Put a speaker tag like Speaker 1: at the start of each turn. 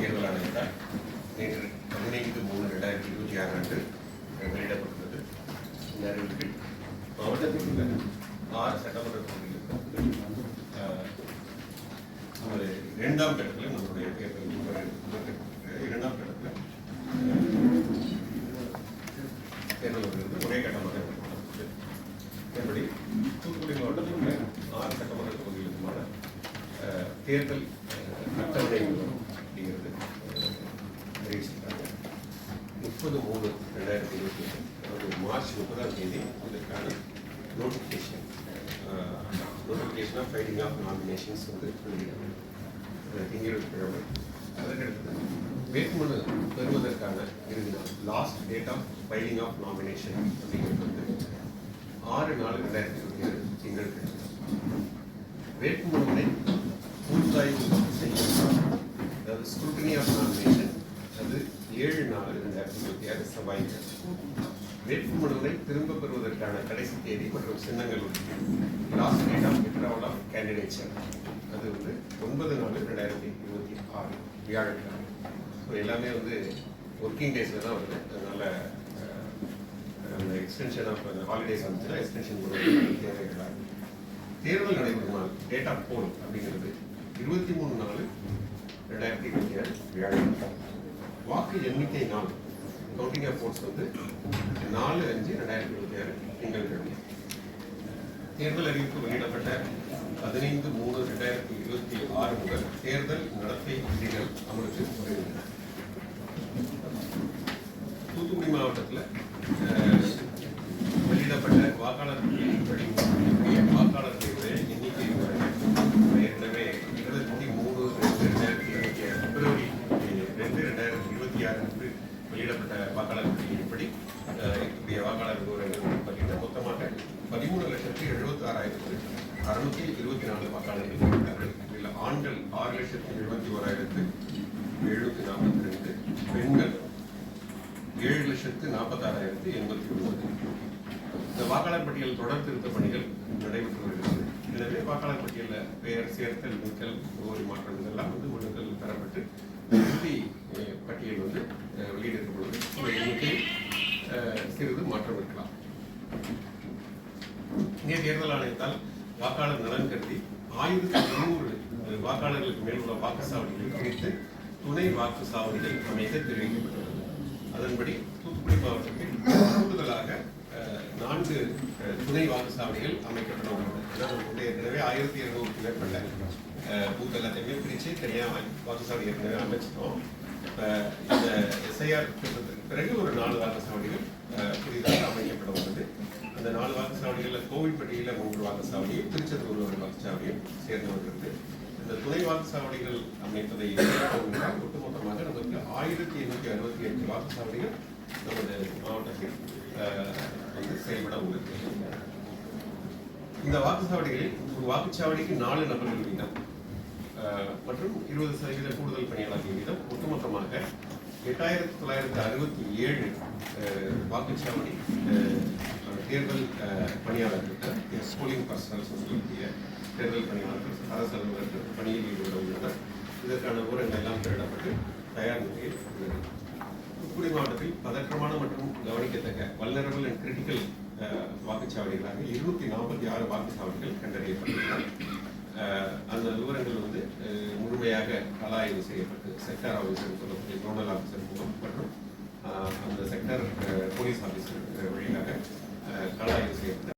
Speaker 1: தேர்தல் ஆணையத்தால் நேற்று 15/3/2026 அன்று வெளியிடப்பட்டுள்ளது. இந்த அறிவிப்பில் மாவட்டத்தில் உள்ள 6 சட்டமன்ற தொகுதிகளுக்கு இரண்டாம் கட்டத்தில் நம்முடைய தேர்தல் இரண்டாம் கட்டத்தில் தேர்தல் வருகிறது ஒரே கட்டமாக நடத்தப்பட்டது. என்படி தூத்துக்குடி மாவட்டத்தில் உள்ள 6 சட்டமன்ற தொகுதிகளுக்குமான தேர்தல் அட்டவணை அப்படிங்கிறது அறிவிச்சிருக்காங்க. 30/3/2025 அதாவது மார்ச் 30ஆம் தேதி இதற்கான notification of filing of nominations வந்து வெளியிடப்படும் திங்கட்கிழமை. அதற்கடுத்து வேட்புமனு பெறுவதற்கான இறுதி நாள் last date of filing of nomination அப்படிங்கிறது வந்து 6/4/2027 திங்கட்கிழமை. வேட்புமனுவை கூட்டாய்வு செய்யும் அதாவது ஸ்க்ரூட்டினி ஆஃப் நாமினேஷன் அது 7/4/2026 செவ்வாய்க்கிழமை. வேட்புமனுவை திரும்ப பெறுவதற்கான கடைசி தேதி மற்றும் சின்னங்கள் last date of withdrawal of candidature அது வந்து 9/4/2026 வியாழக்கிழமை. ஸோ எல்லாமே வந்து ஒர்க்கிங் டேஸில் தான் வருது. அதனால் அந்த எக்ஸ்டென்ஷன் ஆஃப் அந்த ஹாலிடேஸ் வந்துச்சுன்னா எக்ஸ்டென்ஷன் தேவைகளாக தேர்தல் நடைபெறும் நாள் டேட் ஆஃப் போல் அப்படிங்கிறது 23/4/2026 வியாழக்கிழமை. வாக்கு எண்ணிக்கை நாள் கவுண்டிங் ஆஃப் ஓட்ஸ் வந்து 4/5/2026 திங்கட்கிழமை. தேர்தல் அறிவிப்பு வெளியிடப்பட்ட 15/3/2026 முதல் தேர்தல் நடத்தை விதிகள் அமலுக்கு வருகின்றன. தூத்துக்குடி மாவட்டத்தில் வெளியிடப்பட்ட வாக்காளர் படி வாக்காளர்களுடைய எண்ணிக்கை ஏற்கனவே 23/2/2026 பிப்ரவரி 2/2026 அன்று வெளியிடப்பட்ட வாக்காளர் பட்டியலின்படி இருக்கக்கூடிய வாக்காளர் விவரங்கள் பார்த்தீங்கன்னா மொத்தமாக 13,76,624 வாக்காளர்கள் இருக்கிறார்கள். இதில் ஆண்கள் 6,71,742, பெண்கள் 7,46,089. இந்த வாக்காளர் பட்டியல் தொடர் திருத்த பணிகள் நடைபெற்று வருகிறது. எனவே வாக்காளர் பட்டியலில் பெயர் சேர்த்தல், நீக்கல், முகவரி மாற்றம் இதெல்லாம் வந்து மனுக்கள் பெறப்பட்டு இறுதி பட்டியல் வந்து வெளியிடப்படும் பொழுது இந்த எண்ணிக்கை சிறிது மாற்றம் இருக்கலாம். இந்திய தேர்தல் ஆணையத்தால் வாக்காளர் நலன் கருதி 1,300 வாக்காளர்களுக்கு மேல் உள்ள வாக்குச்சாவடிகள் குறித்து துணை வாக்குச்சாவடிகள் அமைக்க தெரிவிக்கப்பட்டுள்ளது. அதன்படி தூத்துக்குடி மாவட்டத்தில் கூடுதலாக 4 துணை வாக்குச்சாவடிகள் அமைக்கப்பட உள்ளது. ஏற்கனவே 1,200க்கு மேற்பட்ட பூத் எல்லாத்தையுமே பிரித்து தனியாக வாக்குச்சாவடி ஏற்கனவே அமைச்சிட்டோம். இந்த எஸ்ஐஆர் திட்டத்திற்கு பிறகு ஒரு 4 வாக்குச்சாவடிகள் புதிதாக அமைக்கப்பட உள்ளது. அந்த 4 வாக்குச்சாவடிகளில் கோவில்பட்டியில் 3 வாக்குச்சாவடியும் திருச்செந்தூர் 1 வாக்குச்சாவடியும் சேர்ந்து வருகிறது. இந்த துணை வாக்குச்சாவடிகள் அமைப்பதை ஒட்டுமொத்தமாக நமக்கு 1,868 வாக்குச்சாவடிகள் நமது மாவட்டத்தில் வந்து செயல்பட உள்ளது. இந்த வாக்குச்சாவடிகளில் ஒரு வாக்குச்சாவடிக்கு 4 நபர்கள் வீதம் மற்றும் 20% கூடுதல் பணியாளர்கள் வீதம் ஒட்டுமொத்தமாக 8,967 வாக்குச்சாவடி தேர்தல் பணியாளர்கள் போலிங் பர்சனல் சொல்லக்கூடிய தேர்தல் பணியாளர்கள் அரசு அலுவலர்கள் பணியில் ஈடுபட உள்ளனர். இதற்கான விவரங்கள் எல்லாம் திரட்டப்பட்டு தயார் நிலையில் உள்ளது. தூத்துக்குடி மாவட்டத்தில் பதற்றமான மற்றும் கவனிக்கத்தக்க வல்னரபிள் அண்ட் கிரிட்டிக்கல் வாக்குச்சாவடிகளாக 246 வாக்குச்சாவடிகள் கண்டறியப்பட்டுள்ளன. அந்த விவரங்கள் வந்து முழுமையாக கள ஆய்வு செய்யப்பட்டு செக்டர் ஆஃபீஸர் சொல்லக்கூடிய ஜோனல் ஆஃபீஸர் மூலம் மற்றும் அந்த செக்டர் போலீஸ் ஆஃபீஸர் வழியாக கள ஆய்வு செய்யப்பட்டு